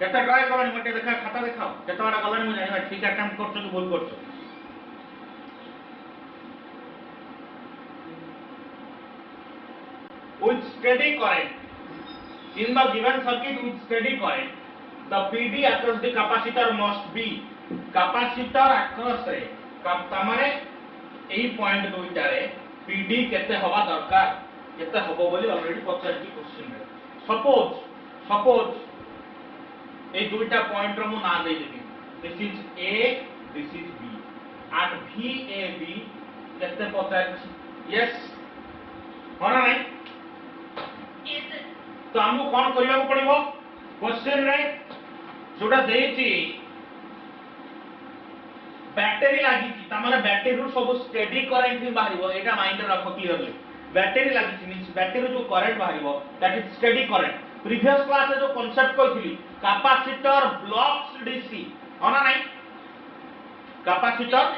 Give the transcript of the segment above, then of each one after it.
केते ट्राई करनी मते देखा खाता देखाओ केते बड़ा गलनी मु जानिबा ठीक अटेम्प्ट करछो कि भूल करछो with steady current in the given circuit with steady current the PD across the capacitor must be capacitor across रे तमाने एही पॉइंट दुईटा रे PD केते हवा दरकार केते हबो बोली ऑलरेडी पचारची क्वेश्चन रे सपोज ए दुईटा पॉइंट रो मु ना दे देबी this is A this is B and VAB केते पचारची यस होना नहीं तो हमको कौन करबा को पड़िबो क्वेश्चन रे जोडा देछि बैटरी लागि छि त माने बैटरी रु सब स्टेडी करंट ही बाहरिबो एटा माइंड रखो क्लियरली बैटरी लागि छि मींस बैटरी जो करंट बाहरिबो that is steady current previous class में जो कांसेप्ट कहथिली कैपेसिटर ब्लॉक्स डीसी होना नहीं कैपेसिटर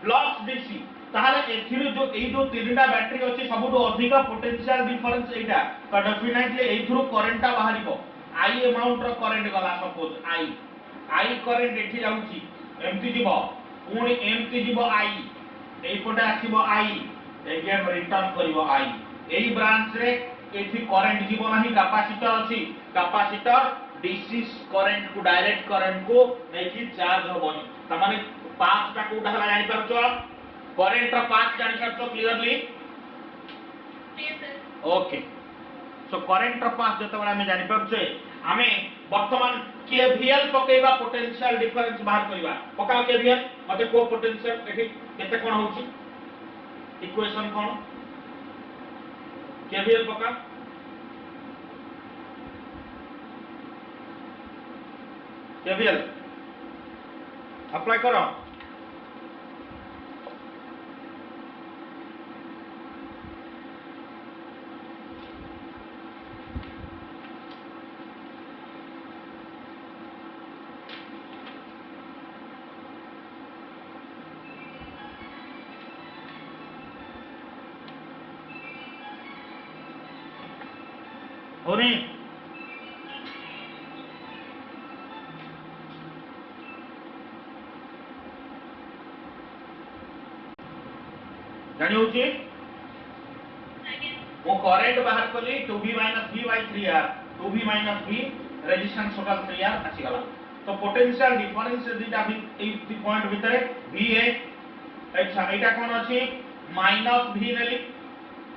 ब्लॉक्स डीसी ताहले एथिरु जो एई जो तीनटा बैटरी अछि सबुटो अधिक पोटेंशियल डिफरेंस एटा तो डेफिनेटली एथिरु करंट ता बाहरिबो आई अमाउंट रो करंट गला सपोज आई करंट एठी जाउची एमटी जीवो पुणी एमटी जीवो आई एई पटे आसीबो आई अगेन रिटर्न करिवो आई एई ब्रांच रे एथि करंट जीवो नाही कैपेसिटर अछि कैपेसिटर डीसी करंट को डायरेक्ट करंट को नेकी चार्ज होबोनी त माने पांच टा कोडा हला जानि परछो करंट रो पाथ जानि सकतो क्लियरली ओके सो करंट रो पाथ जते बडा में जानि परछे हमें वर्तमान केवीएल पकेबा पोटेंशियल डिफरेंस बाहर करबा पकाओ केवीएल मते को पोटेंशियल एठी केते कोन होउची इक्वेशन कोन केवीएल पका केवीएल अप्लाई करो होनी जानी होची वो करंट बाहर कली 2b v by 3r 2b v resistance total 3r आसी गला तो पोटेंशियल डिफरेंस दिटा भी ए पॉइंट भितरे va अच्छा एटा कोन अछि -v नेली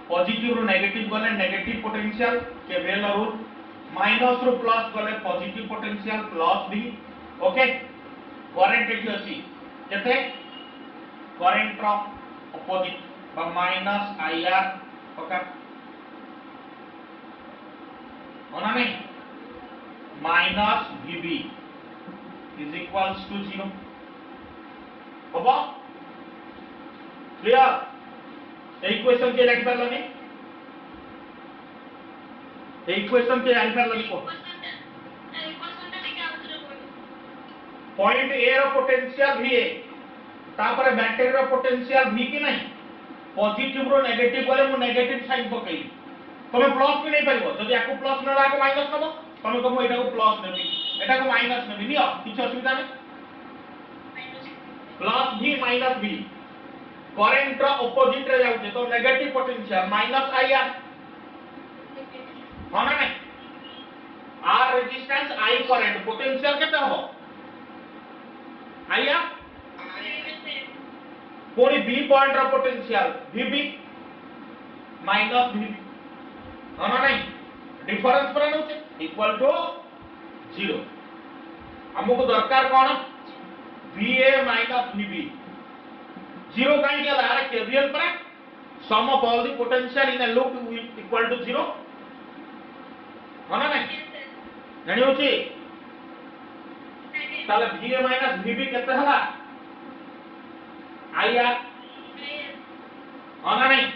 पॉजिटिव रु नेगेटिव गले negative potential KVL rule minus रु प्लस गले positive potential plus v okay current एठी अछि केते करंट रो अपोजिट बा माइनस आईआर ओके होना नहीं minus vb is equals to 0 होबो क्लियर इक्वेशन के लिख परलनी इक्वेशन के लिख परलनी को पॉइंट ए रो पोटेंशियल va तापर बैटरी रो पोटेंशियल v की नहीं पॉजिटिव रो नेगेटिव गले मु नेगेटिव साइन पकई तमे प्लस भी नहीं पाइबो जदी आकु प्लस नला को माइनस नबो तमे कहबो एटा को प्लस नेबी एटा को माइनस नेबी नियो किछ असुविधा नहीं plus v minus v current रो ऑपोजिट रे जाउते तो नेगेटिव पोटेंशियल माइनस आईआर होना नहीं R resistance I current potential केते हो आईआर कोनी बी पॉइंट रो पोटेंशियल vb माइनस vb होना नहीं डिफरेंस पर होचे इक्वल टू 0 हमको दरकार कोन va माइनस vb 0 काई के ला केवीएल पर sum of all the potential in a loop equal to 0 होना नहीं जानि होची ताले va माइनस vb केते हला आईआर होना नहीं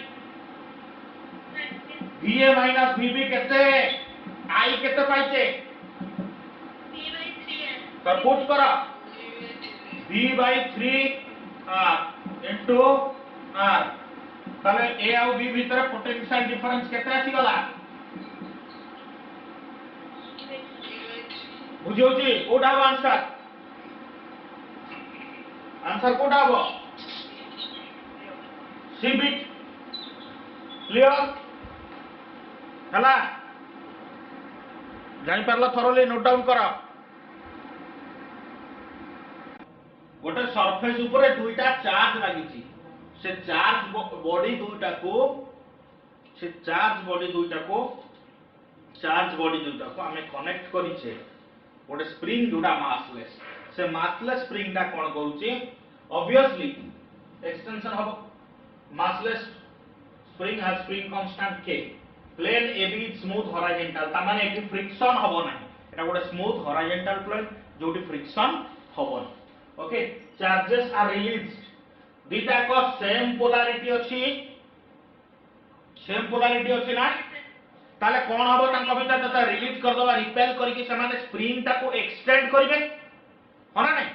va माइनस vb केते आई केते पाइचे तो पुट करा v/3r into r ताले a और b भीतर पोटेंशियल डिफरेंस केते आसी गला बुझी होची कोडा हो आंसर आंसर कोडा हो सी बिट क्लियर हला जानि परला थरोली नोट डाउन करा गोटे सरफेस ऊपर दुईटा चार्ज लागिची से चार्ज बॉडी दुईटा आमे कनेक्ट करिछे गोटे स्प्रिंग जोडा मासलेस से मासलेस स्प्रिंग टा कोन कहूची ऑब्वियसली एक्सटेंशन हबो massless spring has spring constant k plane ab is smooth horizontal ता माने एठी फ्रिक्शन हबो नाही एटा गोटे स्मूथ horizontal plane जोटी फ्रिक्शन हबो ओके चार्जेस आर रिलीज्ड दीटा को सेम पोलैरिटी अछि ना ताले कोन हबो तांको भीतर तता रिलीज कर दबा रिपेल करिके समाने स्प्रिंग टा को एक्सटेंड करिवे होना नहीं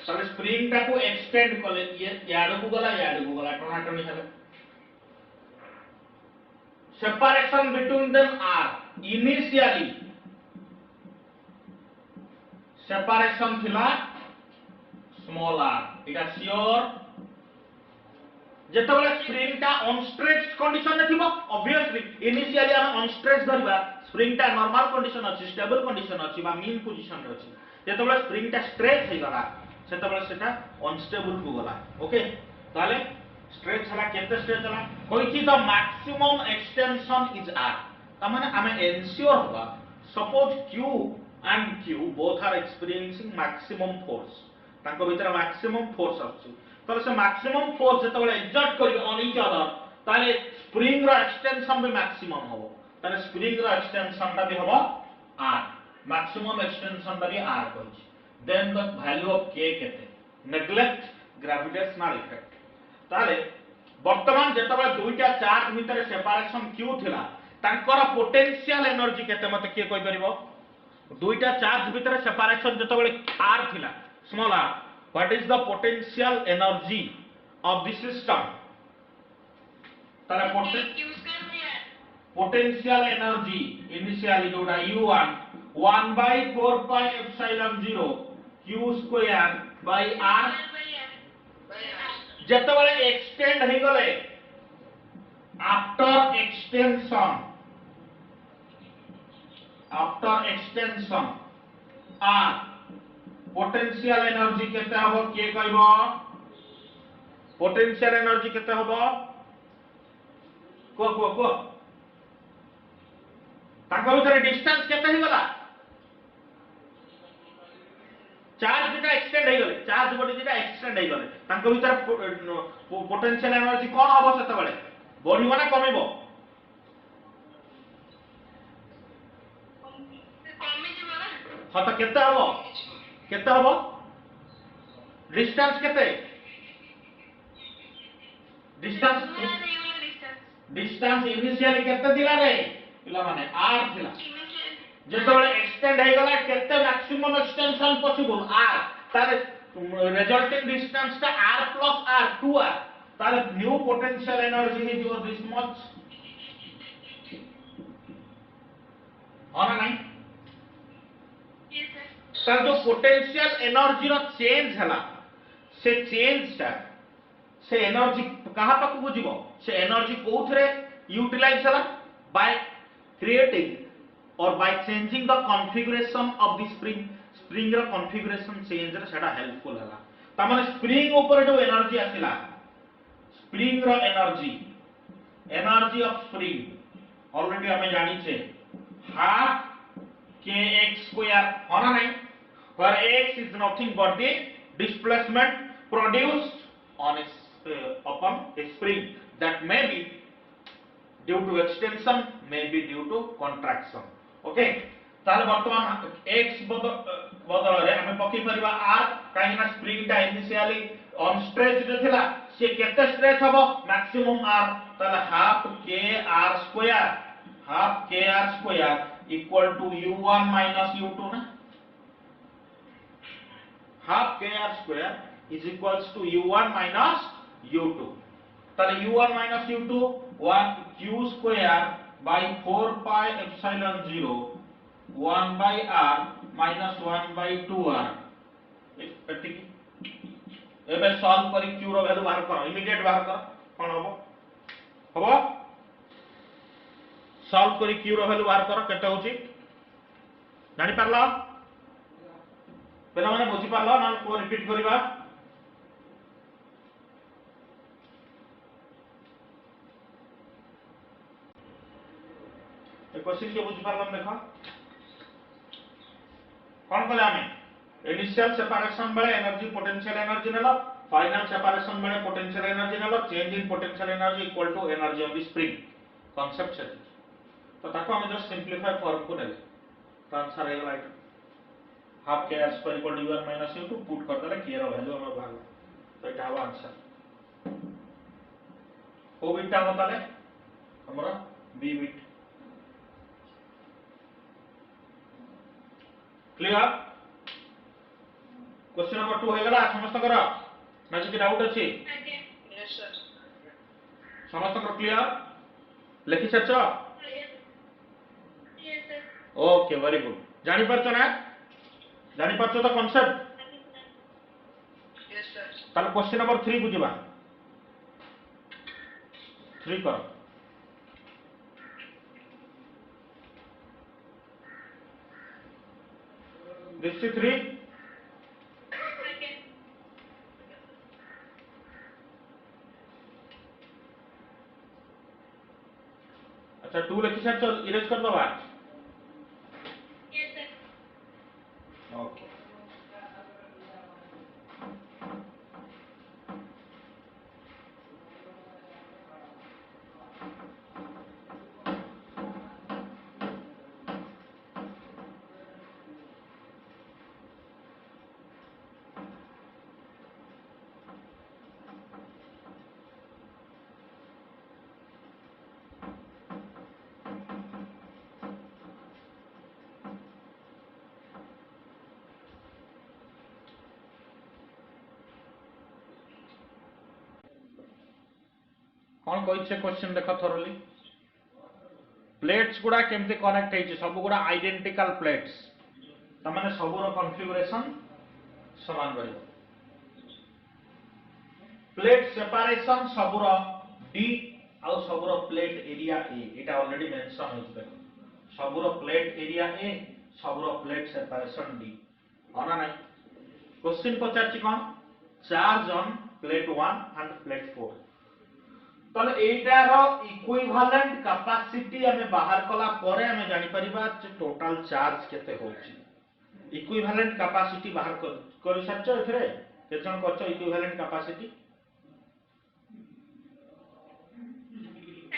ताले स्प्रिंग टा को एक्सटेंड कले ये याडो को गला टोना टोनी हेले separation between them are initially separation थिला स्मॉल आर इटा श्योर जेतबेले स्प्रिंग टा अनस्ट्रेच्ड कंडीशन रे थिबो ऑब्वियसली इनिशियली हम अनस्ट्रेच्ड धरबा स्प्रिंग टा नॉर्मल कंडीशन अछि स्टेबल कंडीशन अछि बा मीन पोजीशन रे अछि जेतबेले स्प्रिंग टा स्ट्रेच हे गला सेतबेले सेटा अनस्टेबल हो गला ओके ताले स्ट्रेच हला केते स्ट्रेच हला कोइची the maximum extension is R ता माने हमें एंश्योर होगा suppose q and q both are experiencing maximum force ताको भीतर मैक्सिमम फोर्स अछि ताले से मैक्सिमम फोर्स जेतबेले एक्सर्ट करी ऑन ईच अदर ताले स्प्रिंग रो एक्सटेंशन भी मैक्सिमम होबो ताले स्प्रिंग रो एक्सटेंशन ता भी होबो r मैक्सिमम एक्सटेंशन ता भी r कहछि then the value of k केते neglect gravitational effect ताले वर्तमान जेतबेले दुईटा चार्ज भीतर सेपरेशन q थिला तांकर पोटेंशियल एनर्जी केते मते के कहि परिबो दुईटा चार्ज भीतर सेपरेशन जेतबेले r थिला small r what is the potential energy of the system ताले potential energy initially जोडा u1 1 by 4 pi epsilon 0 q square by r जेतबेले एक्सटेंड हे गले after extension r potential energy केते हबो के कहबो पोटेंशियल एनर्जी केते हबो को ताको भीतर डिस्टेंस केते हे गला चार्ज दिटा एक्सटेंड हे गले चार्ज बॉडी दिटा एक्सटेंड हे गले ताको भीतर पोटेंशियल एनर्जी कोन हबो सेते बेले बढ़िबो ना कमिबो हां तो केते हबो डिस्टेंस केते डिस्टेंस इनिशियली केते दिला रे पिला माने r थिला जेतबेले एक्सटेंड हे गला केते मैक्सिमम एक्सटेंशन पॉसिबल r तारे रिजल्टिंग डिस्टेंस का r plus r 2r तारे new potential energy is your this much और नहीं सर जो पोटेंशियल एनर्जी रो चेंज हला से चेंज ता से एनर्जी कहां तक बुझिबो से एनर्जी कोथरे यूटिलाइज हला by creating or by changing the configuration of the spring रो configuration change रे सेटा हेल्पफुल हला त माने स्प्रिंग ऊपर जो एनर्जी आसिला स्प्रिंग रो एनर्जी ऑफ स्प्रिंग ऑलरेडी हमें जानी छे हाफ kx square होना नहीं where x is nothing but the displacement produced on upon a spring that may be due to extension may be due to contraction okay ताले वर्तमान x बदल रे हमें पकी परिबा r काहे ना स्प्रिंग टा इनिशियली अनस्ट्रेच्ड थिला से केते स्ट्रेच हबो मैक्सिमम r ताले half k r square equal to u1 minus u2 ना half k r square is equals to u1 minus u2 ताले u1 minus u2 1 q square by 4 pi epsilon 0 1 by r minus 1 by 2r attic एबे solve करी q रो value बाहर करो immediate बाहर करो कोन हबो solve करी q रो वैल्यू बाहर करो केते होची जानि परला पेला माने बुझी परला ना को रिपीट करिबा ए क्वेश्चन के बुझी परला देखो कोन कहले हमें इनिशियल सेपरेशन बेले एनर्जी पोटेंशियल एनर्जी नेलो फाइनल सेपरेशन बेले पोटेंशियल एनर्जी नेलो change in potential energy equal to energy of the spring concept से तो ताको हम जस्ट सिंपलीफाई फॉर्म को नेले तो आंसर हे राइट हाफ के s पर equal to u1 minus u2 put कर देले k रो वैल्यू हम बाहर तो एटा हवा आंसर ओ बीटा बताले हमरा b बीट क्लियर क्वेश्चन नंबर 2 हो गला समस्त करा ना कि डाउट अछि यस सर समस्त करा क्लियर लिखि सच yes sir okay very good जानि परछ ना जानि परछ तो कांसेप्ट यस सर ताले क्वेश्चन नंबर 3 बुझिबा 3 करो दिस इज 3 अच्छा 2 लिखि सर चल इरेज कर दो बात यस सर ओके कौन कहिছে क्वेश्चन देखो थोरली प्लेट्स गुडा केमते कनेक्ट हेछि सब गुडा आइडेंटिकल प्लेट्स त माने सबरो कॉन्फ़िगरेशन समान रहइबो प्लेट सेपरेशन सबरो डी आ सबरो प्लेट एरिया ए एटा ऑलरेडी मेंशन होइछ देखो सबरो प्लेट एरिया ए सबरो प्लेट सेपरेशन डी अना नै क्वेश्चन पचाछि कोन charge on plate 1 and plate 4 तले एटार इक्विवेलेंट कैपेसिटी हमें बाहर कला परे हमें जानि परिबा टोटल चार्ज केते होछि इक्विवेलेंट कैपेसिटी बाहर करि सच्चो एथरे केजन करछो इक्विवेलेंट कैपेसिटी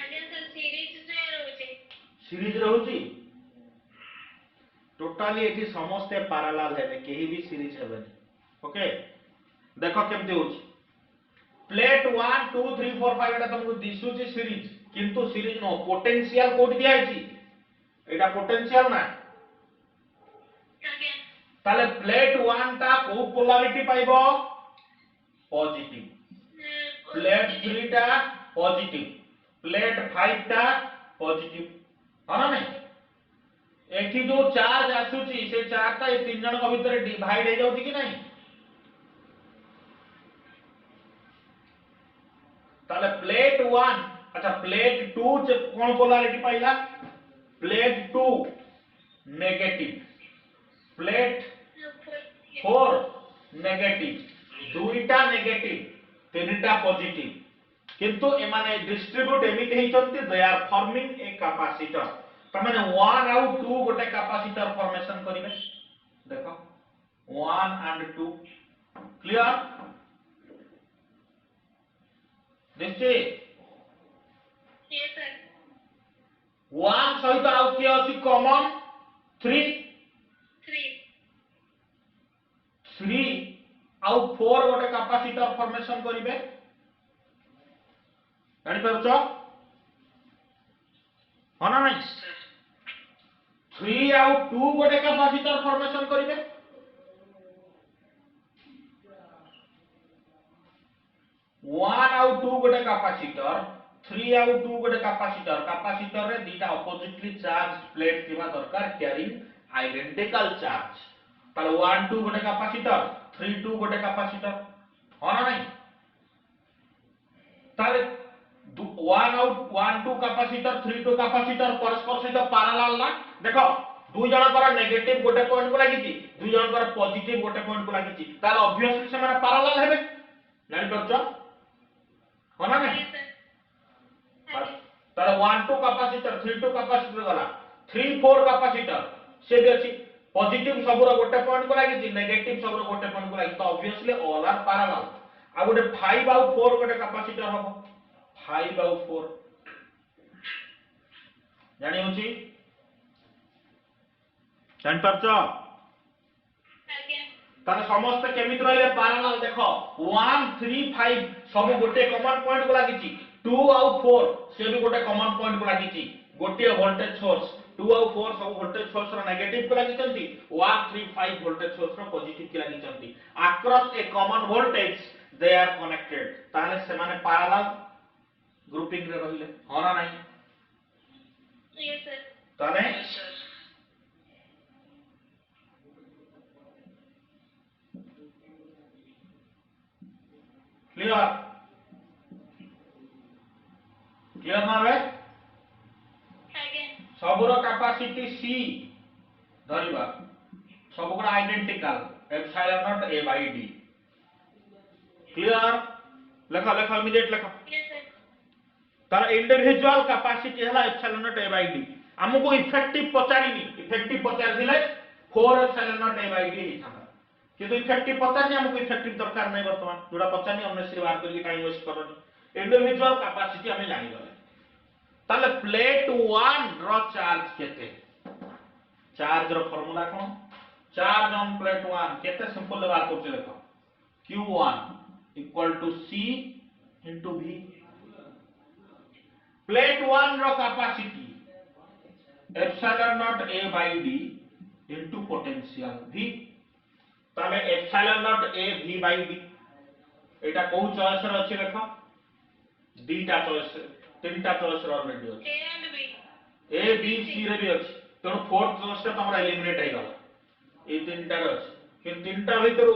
आगे सर सीरीज रहउछि टोटली एठी समस्त पैरेलल हेबे केही भी सीरीज हेबे ओके देखो केमते होछि प्लेट 1 2 3 4 5 एटा तुमको दिसुची सीरीज किंतु सीरीज नो पोटेंशियल कोड दिया है एटा पोटेंशियल ना ताले प्लेट 1 ता को पोलैरिटी पाइबो पॉजिटिव प्लेट 3 ता पॉजिटिव प्लेट 5 ता पॉजिटिव हां ना एठी जो चार्ज आसुची से चार्ज ता ये तीन जन को भीतर डिवाइड हे जाउची कि नहीं ताले प्लेट 1 अच्छा प्लेट 2 से कौन पोलैरिटी पाइला प्लेट 2 नेगेटिव प्लेट 4 नेगेटिव दुईटा नेगेटिव तीनटा पॉजिटिव किंतु एमाने डिस्ट्रीब्यूट एमिट हेचंती they are forming a capacitor त माने 1 आउ 2 गोटे कैपेसिटर फॉर्मेशन करिवे देखो 1 एंड 2 क्लियर देखिए यस सर 1 सहित आउ के अछि कॉमन 3 आउ 4 गोटे कैपेसिटर फॉर्मेशन करिवे जानि परछो हना नै 3 आउ 2 गोटे कैपेसिटर फॉर्मेशन करिवे 1 आउ 2 गोटे कैपेसिटर 3 आउ 2 गोटे कैपेसिटर रे दीटा ऑपोजिटली चार्ज प्लेट थिबा दरकार कैरिंग आइडेंटिकल चार्ज ताले 1 2 गोटे कैपेसिटर 3 2 गोटे कैपेसिटर हो ना नहीं ताले 1 आउट 1 2 कैपेसिटर 3 2 कैपेसिटर परस्पर सहित पैरेलल ना देखो दुई जनकर नेगेटिव गोटे पॉइंट को लागिची दुई जनकर पॉजिटिव गोटे पॉइंट को लागिची ताले ऑब्वियसली से माने पैरेलल हेबे जानि परछो हो ना नहीं ताले 1 2 कैपेसिटर 3 2 कैपेसिटर गला 3 4 कैपेसिटर से भी अछि पॉजिटिव सबरो गोटे पॉइंट को लागिची नेगेटिव सबरो गोटे पॉइंट को लागिची तो ऑब्वियसली ऑल आर पैरेलल आ गोटे 5 आउट 4 गोटे कैपेसिटर हबो 5 आउट 4 जानि होची जानि परछो ताने समस्त केमिति रहले पैरेलल देखो 1 3 5 सब गोटे कॉमन पॉइंट को लागिची 2 आउ 4 से भी गोटे कॉमन पॉइंट को लागिची गोटे वोल्टेज सोर्स 2 आउ 4 सब वोल्टेज सोर्स रो नेगेटिव को लागिचंती 1 3 5 वोल्टेज सोर्स रो पॉजिटिव को लागिचंती across a common voltage they are connected ताने से माने पैरेलल ग्रुपिंग रे रहिले हो ना नहीं यस सर ताने क्लियर क्लियर ना रे सबरो कैपेसिटी सी धरिबा सबको identical epsilon naught A by D clear लेखा लेखा इमीडिएट लेखा यस सर तार इंडिविजुअल कैपेसिटी हला epsilon naught A by D हमको इफेक्टिव पचारिनी इफेक्टिव पचार दिले 4 epsilon naught A by D हिथा किंतु इफेक्टिव पचारनी हमको इफेक्टिव दरकार नै वर्तमान जोडा पचारनी हमने से बात करके टाइम वेस्ट करनी इंडिविजुअल कैपेसिटी हमें जानि गले ताले प्लेट 1 रो चार्ज केते चार्ज रो फार्मूला कोन चार्ज ऑन प्लेट 1 केते सिंपल बात करछे देखो q1 equal to c into v plate 1 रो capacity epsilon not a by d into potential v ताले epsilon not a v by d एटा को चॉइस रे अछि देखो दीटा चॉइस तीनटा चॉइस रे ऑलरेडी अछि a and b a b c रे भी अछि तो फोर्थ चॉइस ता हमरा एलिमिनेट आइ गला ए तीनटा रे अछि कि तीनटा भीतर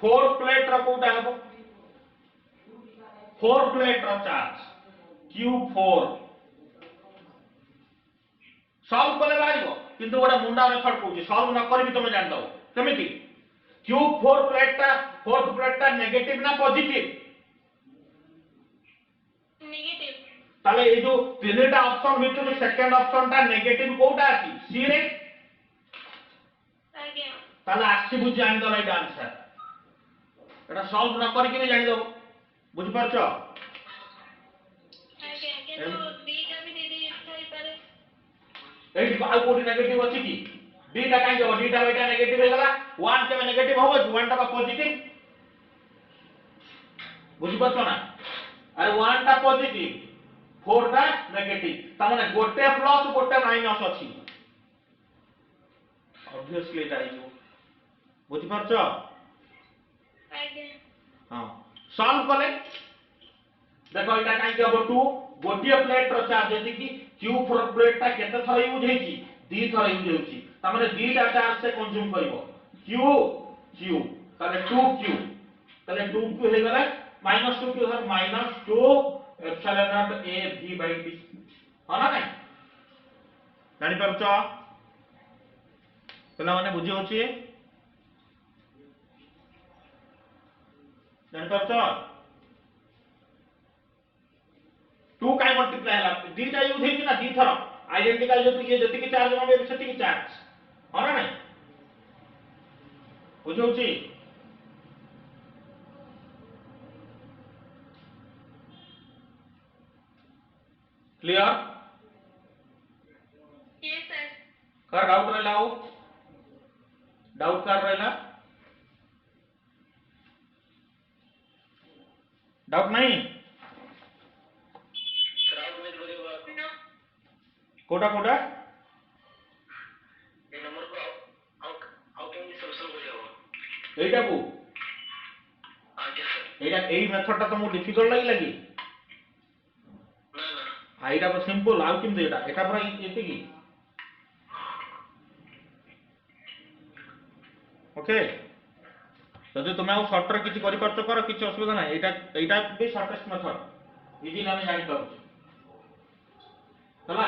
4 प्लेट रो कोटा हबो 4 प्लेट रो चार्ज q4 सॉल्व करले बारिबो किंतु गोटा मुंडा मेथड कहूची सॉल्व न करबी तमे जान दो केमिति q4 प्लेट ता फोर्थ प्लेट ता नेगेटिव ना पॉजिटिव नेगेटिव ताले ए जो तीनटा ऑप्शन भितर सेकंड ऑप्शन ता नेगेटिव कोटा अछि सी रे आज्ञा ताले आछि बुझ जान दो राइट आंसर एटा सॉल्व न करके भी जान दो बुझ परछो आज्ञा केतो बीटा भी दे दे थाई पारे एई आ कोडी नेगेटिव अछि की बीटा काई जो बीटा बेटा नेगेटिव हे गला 1 के नेगेटिव होबो 1 टा पॉजिटिव बुझ परछो ना अरे 1 टा पॉजिटिव 4 टा नेगेटिव ता माने गोटे प्लस गोटे माइनस अछि ऑब्वियसली एटा आइजो बुझ परछो आगे हां सॉल्व कले देखो एटा काई के हबो 2 गोटे प्लेट रो चार्ज जति की q4 प्लेट ता केते थरा यूज हेची दी थरा यूज हेची ता माने दी टा चार्ज से कंज्यूम करबो q ताले 2q ताले 2q हे गला -2q हर -2 epsilon not a v by d हां ना नहीं जानि परछो तला माने बुझी होची जानि परछो 2 काय मल्टीप्लाई हला दीटा यूज हेची ना दी थरा आइडेंटिकल जो ये जति की चार्ज माने सेति की चार्ज हां ना नहीं बुझी होची क्लियर यस सर कर डाउट रहला हो डाउट कर रहला डाउट नहीं डाउट में बोलिए नो कोटा कोटा ए नंबर को आउट इन सोल्यूशन हो जाओ एटा को हां सर एटा एई मेथड ता तुमको डिफिकल्ट लगी आइडा पर सिंपल आउ किम देटा एटा पर एते की ओके जदि तुम आउ सर्ट रे किछि करि परछ कर किछि असुविधा नै एटा भी शॉर्टेस्ट मेथड इजीली हम जानि पारुछ हला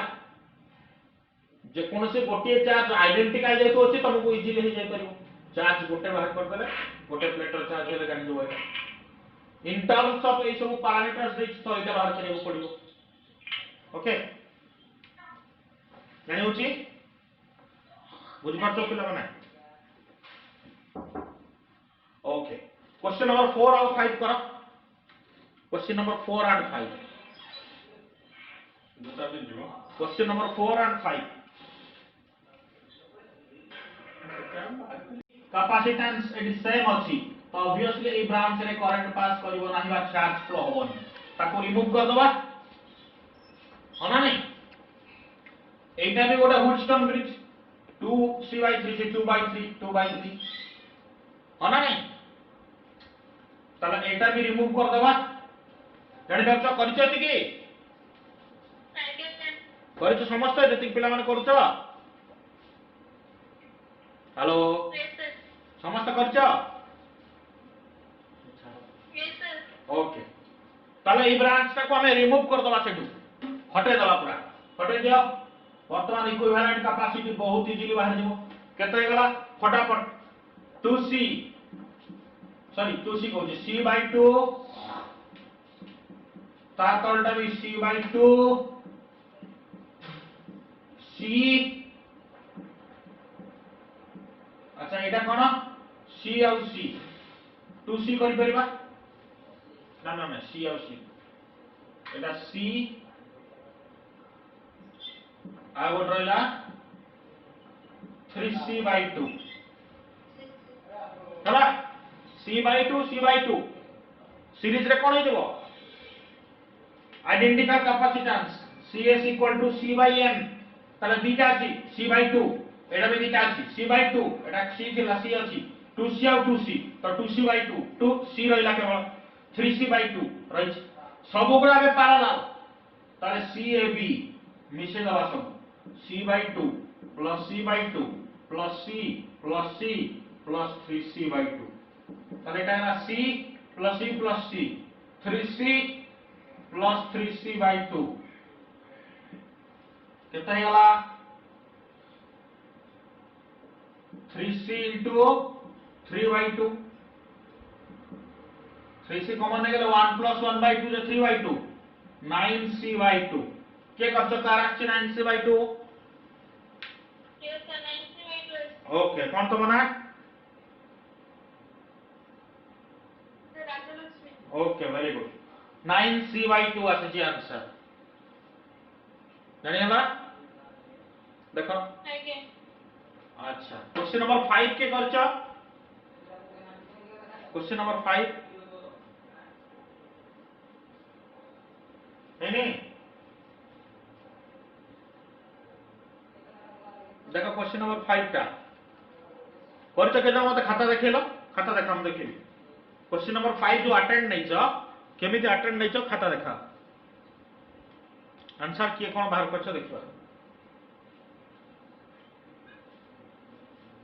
जे कोनसे गोटे चार्ज आइडेंटिकल जेतो अछि तुमको इजीली हे जाय परिबो चार्ज गोटे बाहर कर देले गोटे प्लेटर चार्ज हेले जानि जो इन टर्म्स ऑफ ए सब पैरामीटर्स देख तो एटा बाहर करियो पड़िबो ओके जानि होछि बुझि परछ पिला माने ओके क्वेश्चन नंबर 4 और 5 करो question number 4 and 5 question number 4 and 5 capacitance it is same अछि तो ऑब्वियसली ए ब्रांच रे करंट पास करिवो नाही बा चार्ज फ्लो होबोनी ताको रिमूव कर दबा होना नहीं एटा भी गोटा वुडस्टोन ब्रिज 2c/3 से 2/3 होना नहीं ताला एटा भी रिमूव कर दबा जानि पाछो करिछ कि करिछ समस्त जति पिला माने करूछ हेलो समस्त करिछ ओके ताले ई ब्रांच को हमें रिमूव कर दबा सेटू हटे दबा पूरा हटे दियो वर्तमान इक्विवेलेंट कैपेसिटी बहुत इजीली बाहर जिवो केते गला फटाफट 2c सॉरी 2c को c/2 ता तलटा भी c/2 c अच्छा एटा कोन c और c 2c करि परिबा ना ना ना c और c एटा c आ गोट रहला 3c/2 हला c/2 सीरीज रे कोन हेजबो आइडेंटिफाई कैपेसिटेंस cs = c/n ताले दीटा अछि c/2 एटा भी दीटा अछि c/2 एटा c थिला c अछि 2c और 2c तो 2c/2 2c रहला केवल 3c/2 रहि सब गुडा बे पैरेलल ताले cab मिसे दबा सब c/2 plus c/2 plus c plus c plus 3c/2 ताले एटा ना c plus c plus c 3c plus 3c/2 केता हेला 3c into 3/2 3c कॉमन ने गेले 1 plus 1/2 जे 3/2 9c/2 के करछ तार अछि 9c/2 yes sir 9c/2 okay कोन तो मना sir Rajalakshmi okay very good 9c/2 अछि आंसर जानि हला देखो आगे अच्छा क्वेश्चन नंबर 5 के करछ क्वेश्चन नंबर 5 नहीं देखो क्वेश्चन नंबर 5 टा करछ केना मते खाता देखैलो खाता देखा हम देखिबी क्वेश्चन नंबर 5 जो अटेंड नहीं छ केमिति अटेंड नहीं छ खाता देखा आंसर किए कोन बाहर करछ देखबा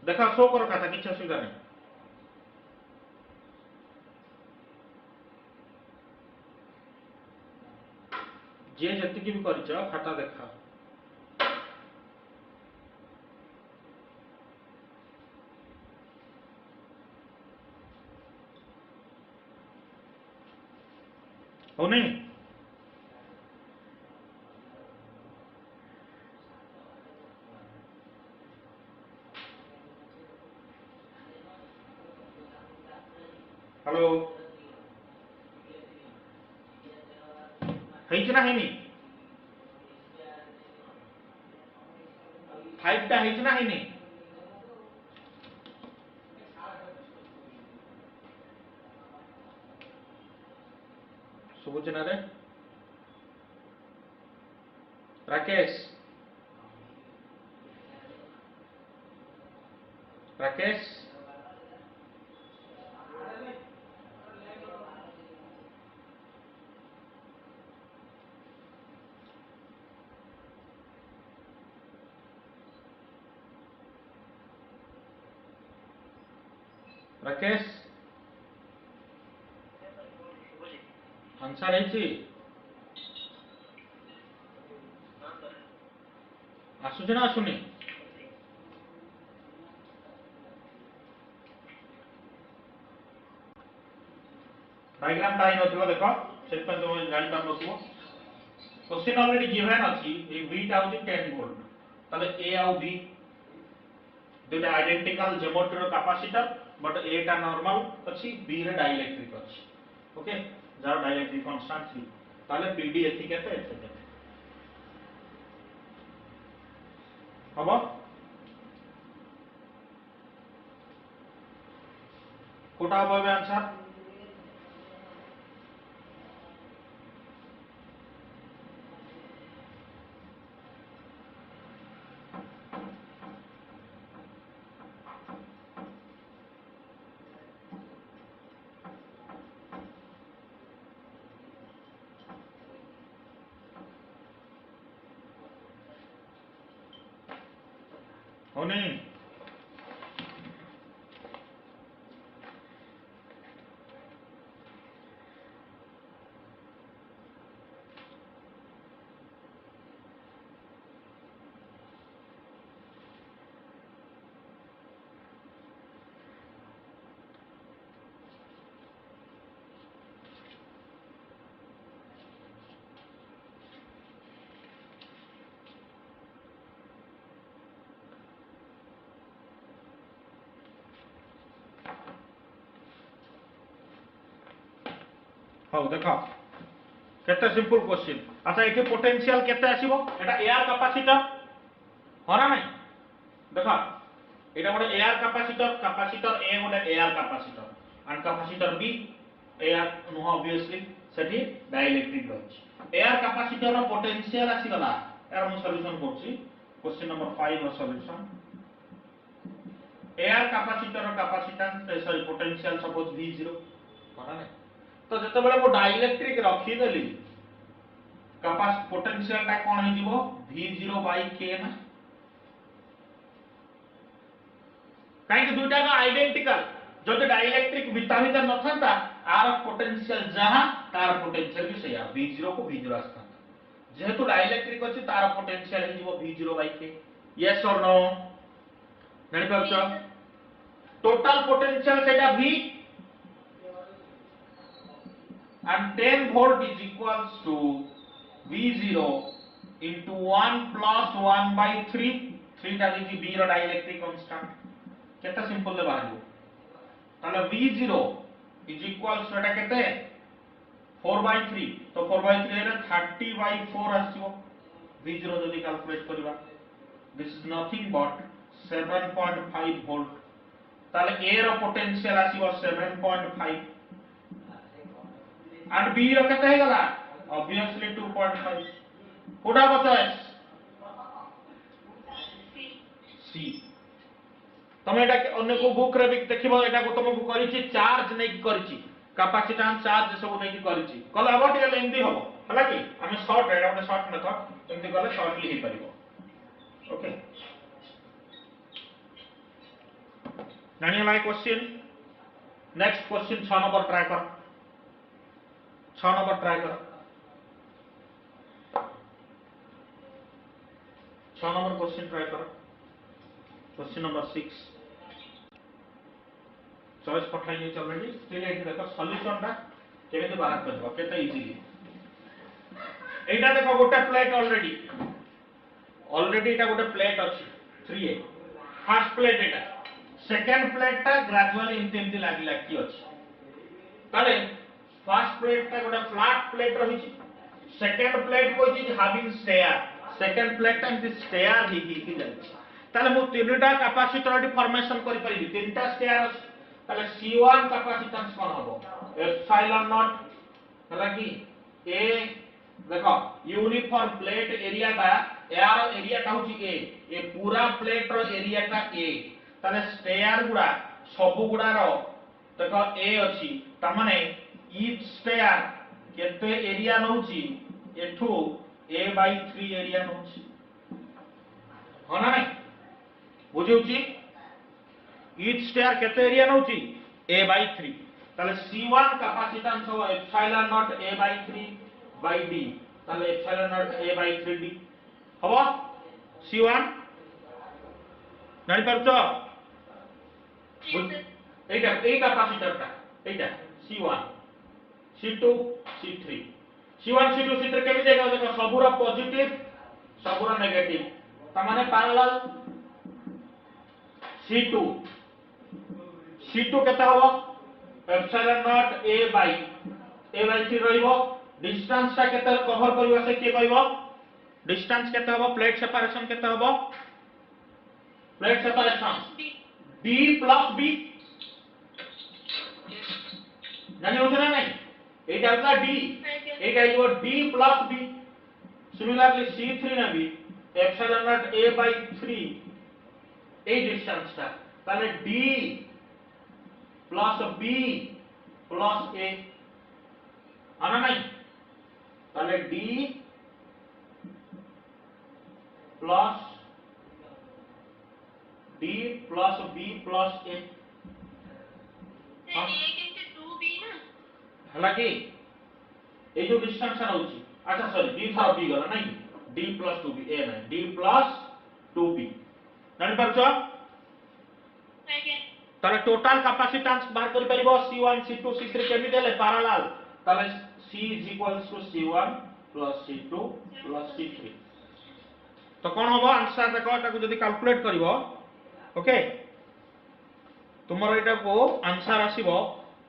देखा शो करो खाता किछ असुविधा नहीं जे जति की भी करछ खाता देखा हो नहीं हेलो हेइछ ना हेनी 5 टा हेइछ ना हेनी सुबुचना रे राकेश राकेश राकेश आंसर है आसुच ना आसुनी डायग्राम टाइम नथिबो देखो से पर तुम जानि पार नथिबो क्वेश्चन ऑलरेडी गिवन अछि ए v टा होची 10 वोल्ट तले a आउ b दुटा आइडेंटिकल ज्योमेट्री रो कैपेसिटर बट a टा नॉर्मल अछि b रे डाइलेक्ट्रिक अछि ओके जार डाइलेक्ट्रिक कांस्टेंट 3 तले pd एथि केते एथि हबो कोटा होबे आंसर होनी हो देखो केते सिंपल क्वेश्चन अच्छा एठी पोटेंशियल केते आसीबो एटा एआर कैपेसिटर हो ना नहीं देखो एटा गोटे एआर कैपेसिटर ए गोटे एआर कैपेसिटर एंड कैपेसिटर बी एआर नो ऑब्वियसली सेठी डाइलेक्ट्रिक रहछि एआर कैपेसिटर रो पोटेंशियल आसी गला यार हम सॉल्यूशन करछि क्वेश्चन नंबर 5 रो सॉल्यूशन एआर कैपेसिटर रो capacitance sorry potential suppose v0 हो ना नहीं तो जते बेले मो डाइलेक्ट्रिक रखी देली कैपेस पोटेंशियल टा कोन हे जीवो v0 k ना काहे कि दुटा का आइडेंटिकल जदि डाइलेक्ट्रिक बिता भीतर न थांता आर पोटेंशियल जहां तार पोटेंशियल भी सेया v0 को v0 आस्ता जेहेतु डाइलेक्ट्रिक अछि तार पोटेंशियल हे जीवो v0 k यस और नो जानि परछो टोटल पोटेंशियल सेटा v and 10 volt is equals to V0 into 1 plus 1 by 3 3 टा लिखी B रो डाइलेक्ट्रिक कांस्टेंट केते सिंपल ले बाहर ताले V0 is equals to एटा केते 4 by 3 तो 4 by 3 रे 30 by 4 आसीबो V0 जदी कैलकुलेट करबा this is nothing but 7.5 volt ताले A रो पोटेंशियल आसीबो 7.5 and B रो केते हे गला obviously 2.5 कोडा बचोएस C तमे एटा अन्य को बुक रे भी देखिबो एटा को तुमको करिछि चार्ज नै करिछि कैपेसिटेंस चार्ज सब नै करिछि कल अब टिके लेंदी हो हला कि हम शॉर्ट एटा ଗୋଟେ शॉर्ट मेथड एंती गले शॉर्टली हे परिबो ओके जानिए like question next question 6 number try कर 6 नंबर ट्राई करो 6 नंबर क्वेश्चन ट्राई करो क्वेश्चन नंबर 6 चॉइस पठाई नहीं चल रही स्टिल एट देखो सॉल्यूशन टा केमे बाहर करबो केते इजीली एटा देखो गोटे प्लेट ऑलरेडी एटा गोटे प्लेट अछि 3a फर्स्ट प्लेट एटा सेकंड प्लेट टा ग्रेजुअली इंटेंटी लागी लागी अछि ताले फर्स्ट प्लेट टा गोटे फ्लैट प्लेट रही सेकंड प्लेट को is having stair second plate टा इज स्टेयर ही जाय ताले मु तीनटा कैपेसिटर फॉर्मेशन करि परिबी तीनटा स्टेयर ताले C1 कैपेसिटेंस कोन हबो एप्सिलॉन नॉट हला कि a देखो यूनिफॉर्म प्लेट एरिया टा यार एरिया टा होची ए पूरा प्लेट रो एरिया टा a ताले स्टेयर गुडा सब गुडा रो देखो a अछि त माने each stair केते एरिया नउची एठू a/3 एरिया नउची हो ना नहीं बुझौची each stair केते एरिया नउची a by 3 তাহলে C1 ক্যাপাসিট্যান্স হবে epsilon not a by 3 by d তাহলে epsilon not a by 3d হবো C1 জানি পারছো এইটা এই ক্যাপাসিটরটা এইটা C1 C2 C3 C1 C2 C3 কেমন দেখো দেখো সবুরা পজিটিভ সবুরা নেগেটিভ তার মানে প্যারালাল C2 C2 কেতে হবো এপসাইলন নট a by 3 রহিব ডিসটেন্সটা কেতে কভার করিব সে কি কইব ডিসটেন্স কেতে হবো প্লেট সেপারেশন কেতে হবো plate separation d plus b জানি হচ্ছে না নাই এইটা হচ্ছে d এইটা হইব d plus b similarly c3 না b epsilon not a by 3 এই ডিসটেন্সটা তাহলে d plus b plus a আনা নাই তাহলে d plus d plus b plus a हालांकि ये जो डिस्टेंस रहउची अच्छा सॉरी d थर b गला नहीं d plus 2b a नहीं d plus 2b जानि परछो ताले टोटल कैपेसिटेंस बाहर करि परिबो C1 C2 C3 केमि देले पैरेलल ताले C is equals to C1 plus C2 plus C3 तो कोन होबो आंसर देखो ताको जदी कैलकुलेट करिवो ओके तुमर एटा को आंसर आसीबो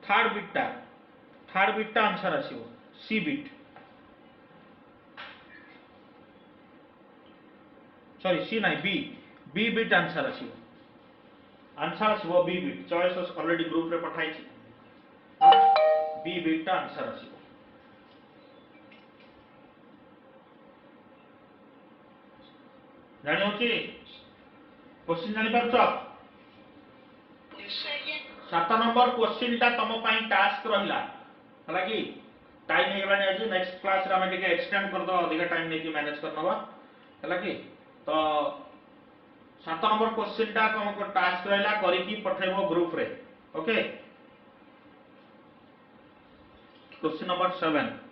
थर्ड बिटटा आंसर आसीबो सी बिट सॉरी सी नाही बी बिट आंसर आसीबो B bit choice already group रे पठाई छी बी बिटटा आंसर आसीबो जानि होची क्वेश्चन जानि परछो 7 नंबर क्वेश्चन ता तम पई टास्क रहिला हला कि टाइम हे गलानी आज नेक्स्ट क्लास रे हम टिके एक्सटेंड कर दो अधिक टाइम नै कि मैनेज करनबा हला कि तो 7 नंबर क्वेश्चन ता तुमको टास्क रहिला करी कि पठेबो ग्रुप रे ओके क्वेश्चन नंबर 7